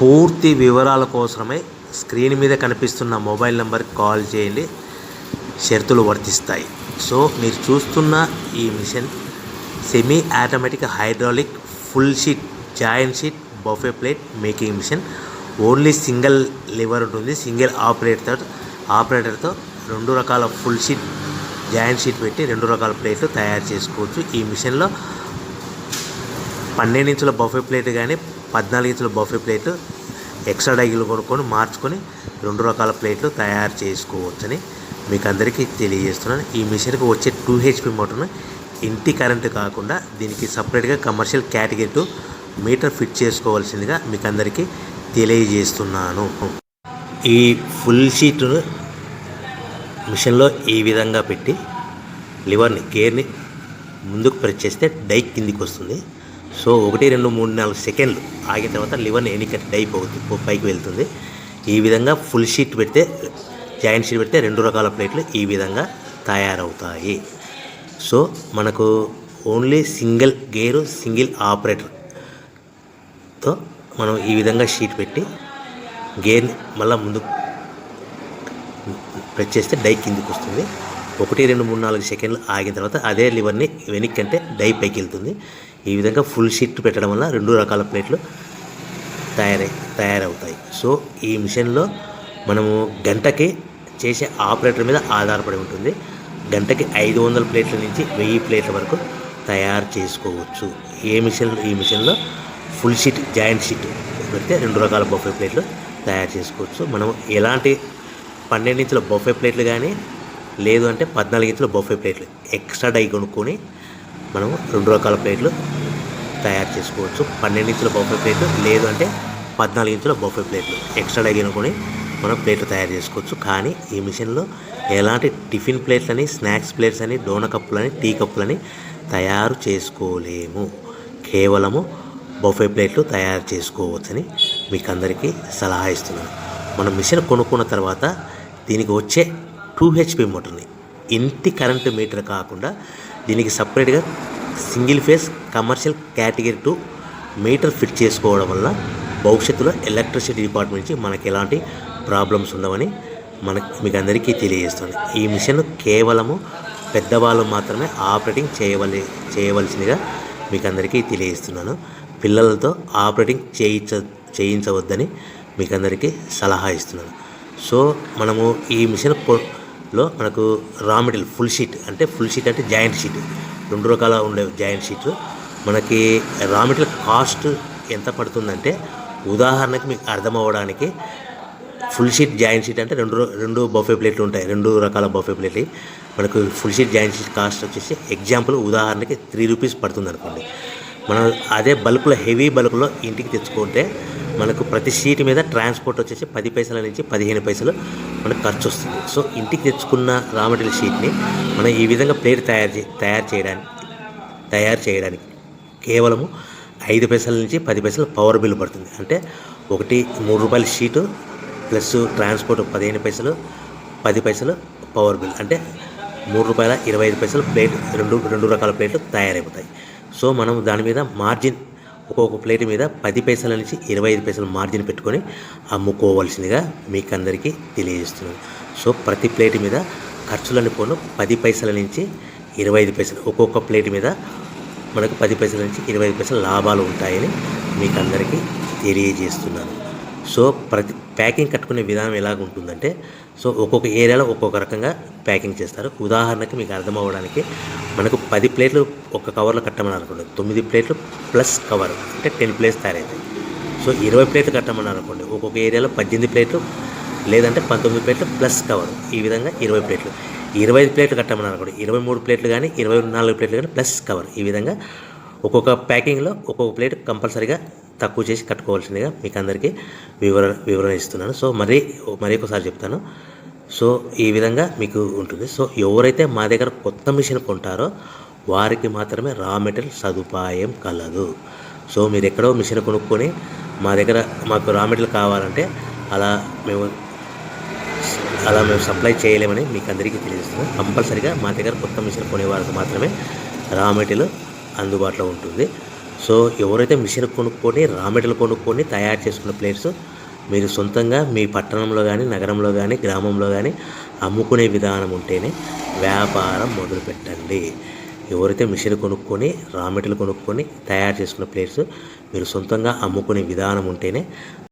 పూర్తి వివరాల కోసమే స్క్రీన్ మీద కనిపిస్తున్న మొబైల్ నెంబర్కి కాల్ చేయండి. షరతులు వర్తిస్తాయి. సో మీరు చూస్తున్న ఈ machine semi automatic hydraulic full sheet joint sheet buffet plate making machine. Only single lever ఉంటుంది. సింగిల్ ఆపరేటర్తో 2 రకాల ఫుల్ షీట్ జాయింట్ షీట్ పెట్టి 2 రకాల ప్లేట్లు తయారు చేసుకోవచ్చు. ఈ మిషన్లో 12 ఇంచుల బఫే ప్లేట్ కానీ 14 ఇంచుల బఫే ప్లేట్లు ఎక్స్ట్రా డైలు కొనుక్కొని మార్చుకొని 2 రకాల ప్లేట్లు తయారు చేసుకోవచ్చని మీకు అందరికీ తెలియజేస్తున్నాను. ఈ మిషన్కి వచ్చే 2 HP మోటార్ను ఇంటి కరెంటు కాకుండా దీనికి సపరేట్గా కమర్షియల్ కేటగిరీ 2 మీటర్ ఫిట్ చేసుకోవాల్సిందిగా మీకు అందరికీ తెలియజేస్తున్నాను. ఈ ఫుల్ షీట్ను మిషన్లో ఈ విధంగా పెట్టి లివర్ని గేర్ని ముందుకు ప్రెస్ చేస్తే డై కిందికి వస్తుంది. సో 1 2 3 4 సెకండ్లు ఆగిన తర్వాత లివర్ని ఎన్నిక డై పైకి వెళ్తుంది. ఈ విధంగా ఫుల్ షీట్ పెడితే జాయింట్ షీట్ పెడితే 2 రకాల ప్లేట్లు ఈ విధంగా తయారవుతాయి. సో మనకు ఓన్లీ సింగిల్ గేరు సింగిల్ ఆపరేటర్తో మనం ఈ విధంగా షీట్ పెట్టి గేర్ని మళ్ళీ ముందుకు ప్రెస్ చేస్తే డై కిందికి వస్తుంది. 1 2 3 4 సెకండ్లు ఆగిన తర్వాత అదే లివర్ని వెనక్కి అంటే డై పైకి వెళ్తుంది. ఈ విధంగా ఫుల్ షీట్ పెట్టడం వల్ల 2 రకాల ప్లేట్లు తయారవుతాయి. సో ఈ మిషన్లో మనము గంటకి చేసే ఆపరేటర్ మీద ఆధారపడి ఉంటుంది. గంటకి 500 ప్లేట్ల నుంచి 1000 ప్లేట్ల వరకు తయారు చేసుకోవచ్చు. ఈ మిషన్లో ఫుల్ షీట్ జాయింట్ షీట్ పెడితే 2 రకాల బఫే ప్లేట్లు తయారు చేసుకోవచ్చు. మనం ఎలాంటి 12 ఇంచుల బఫే ప్లేట్లు కానీ లేదు అంటే 14 ఇంచుల బఫే ప్లేట్లు ఎక్స్ట్రా డై కొనుక్కొని మనం 2 రకాల ప్లేట్లు తయారు చేసుకోవచ్చు. 12 ఇంచుల బఫే ప్లేట్లు లేదు అంటే 14 ఇంచుల బఫే ప్లేట్లు ఎక్స్ట్రా డై కొనుక్కొని మనం ప్లేట్లు తయారు చేసుకోవచ్చు. కానీ ఈ మిషన్లో ఎలాంటి టిఫిన్ ప్లేట్లని స్నాక్స్ ప్లేట్స్ అని డోన కప్పులని టీ కప్పులని తయారు చేసుకోలేము. కేవలము బఫే ప్లేట్లు తయారు చేసుకోవచ్చని మీకు అందరికీ సలహా ఇస్తున్నాను. మనం మిషన్ కొనుక్కున్న తర్వాత దీనికి వచ్చే 2 HP మోటార్ని ఇంటి కరెంటు మీటర్ కాకుండా దీనికి సపరేట్గా single phase commercial category 2 metre fit చేసుకోవడం వల్ల భవిష్యత్తులో ఎలక్ట్రిసిటీ డిపార్ట్మెంట్ నుంచి మనకి ఎలాంటి ప్రాబ్లమ్స్ ఉండవని మీకు అందరికీ తెలియజేస్తుంది. ఈ మిషన్ కేవలము పెద్దవాళ్ళు మాత్రమే ఆపరేటింగ్ చేయవలసిందిగా మీకు అందరికీ తెలియజేస్తున్నాను. పిల్లలతో ఆపరేటింగ్ చేయించవద్దని మీకు అందరికీ సలహా ఇస్తున్నాను. సో మనము ఈ మిషన్లో మనకు రా మెటీరియల్ ఫుల్ షీట్ అంటే జాయింట్ షీట్ 2 రకాల ఉండే జాయింట్ షీట్ మనకి రా మెటీరియల్ కాస్ట్ ఎంత పడుతుందంటే ఉదాహరణకి మీకు అర్థం అవ్వడానికి ఫుల్ షీట్ జాయింట్ షీట్ అంటే 2 బఫే ప్లేట్లు ఉంటాయి. 2 రకాల బఫే ప్లేట్లు మనకు full sheet joint sheet cost వచ్చేసి ఎగ్జాంపుల్ ఉదాహరణకి 3 రూపీస్ పడుతుంది అనుకోండి. మనం అదే బల్క్లో హెవీ బల్క్లో ఇంటికి తెచ్చుకుంటే మనకు ప్రతి షీట్ మీద ట్రాన్స్పోర్ట్ వచ్చేసి 10 పైసల నుంచి 15 పైసలు మనకు ఖర్చు వస్తుంది. సో ఇంటికి తెచ్చుకున్న రా మెటీరియల్ షీట్ని మనం ఈ విధంగా ప్లేట్ తయారు చేయడానికి కేవలము 5 పైసల నుంచి 10 పైసలు పవర్ బిల్ పడుతుంది. అంటే 3 రూపాయల షీటు ప్లస్ ట్రాన్స్పోర్ట్ 15 పైసలు 10 పైసలు పవర్ బిల్ అంటే 3 రూపాయల 25 పైసలు ప్లేట్ 2 రకాల ప్లేట్లు తయారైపోతాయి. సో మనం దాని మీద మార్జిన్ ఒక్కొక్క ప్లేట్ మీద 10 పైసల నుంచి 25 పైసలు మార్జిన్ పెట్టుకొని అమ్ముకోవాల్సిందిగా మీకు అందరికీ తెలియజేస్తున్నాను. సో ప్రతి ప్లేట్ మీద ఖర్చులని పోను 10 పైసల నుంచి 25 పైసలు ఒక్కొక్క ప్లేట్ మీద మనకు 10 పైసల నుంచి 25 పైసలు లాభాలు ఉంటాయని మీకు అందరికీ తెలియజేస్తున్నాను. సో ప్రతి ప్యాకింగ్ కట్టుకునే విధానం ఎలాగ ఉంటుందంటే సో ఒక్కొక్క ఏరియాలో ఒక్కొక్క రకంగా ప్యాకింగ్ చేస్తారు. ఉదాహరణకి మీకు అర్థం అవ్వడానికి మనకు 10 ప్లేట్లు ఒక కవర్లో కట్టమని అనుకోండి, 9 ప్లేట్లు ప్లస్ కవర్ అంటే 10 ప్లేట్స్ తయారవుతాయి. సో 20 ప్లేట్లు కట్టమని అనుకోండి, ఒక్కొక్క ఏరియాలో 18 ప్లేట్లు లేదంటే 19 ప్లేట్లు ప్లస్ కవర్ ఈ విధంగా 20 ప్లేట్లు. 25 ప్లేట్లు కట్టమని అనుకోండి, 23 ప్లేట్లు కానీ 24 ప్లేట్లు కానీ ప్లస్ కవర్ ఈ విధంగా ఒక్కొక్క ప్యాకింగ్లో ఒక్కొక్క ప్లేట్ కంపల్సరీగా తక్కువ చేసి కట్టుకోవాల్సిందిగా మీకు అందరికీ వివరణ ఇస్తున్నాను. సో మరి ఒకసారి చెప్తాను. సో ఈ విధంగా మీకు ఉంటుంది. సో ఎవరైతే మా దగ్గర కొత్త మిషన్ కొంటారో వారికి మాత్రమే రా మెటీరియల్ సదుపాయం కలదు. సో మీరు ఎక్కడో మిషన్ కొనుక్కొని మాకు రా మెటీరియల్ కావాలంటే అలా మేము సప్లై చేయలేమని మీకు అందరికీ తెలియజేస్తున్నాం. కంపల్సరీగా మా దగ్గర కొత్త మిషన్ కొనే వారికి మాత్రమే రా మెటీరియల్ అందుబాటులో ఉంటుంది. సో ఎవరైతే మిషన్ కొనుక్కొని రా మెటీరియల్ కొనుక్కొని తయారు చేసుకున్న ప్లేట్స్ మీరు సొంతంగా మీ పట్టణంలో కానీ నగరంలో కానీ గ్రామంలో కానీ అమ్ముకునే విధానం ఉంటేనే వ్యాపారం మొదలుపెట్టండి. ఎవరైతే మిషన్ కొనుక్కొని రా మెటీరియల్ కొనుక్కొని తయారు చేసుకున్న ప్లేట్స్ మీరు సొంతంగా అమ్ముకునే విధానం ఉంటేనే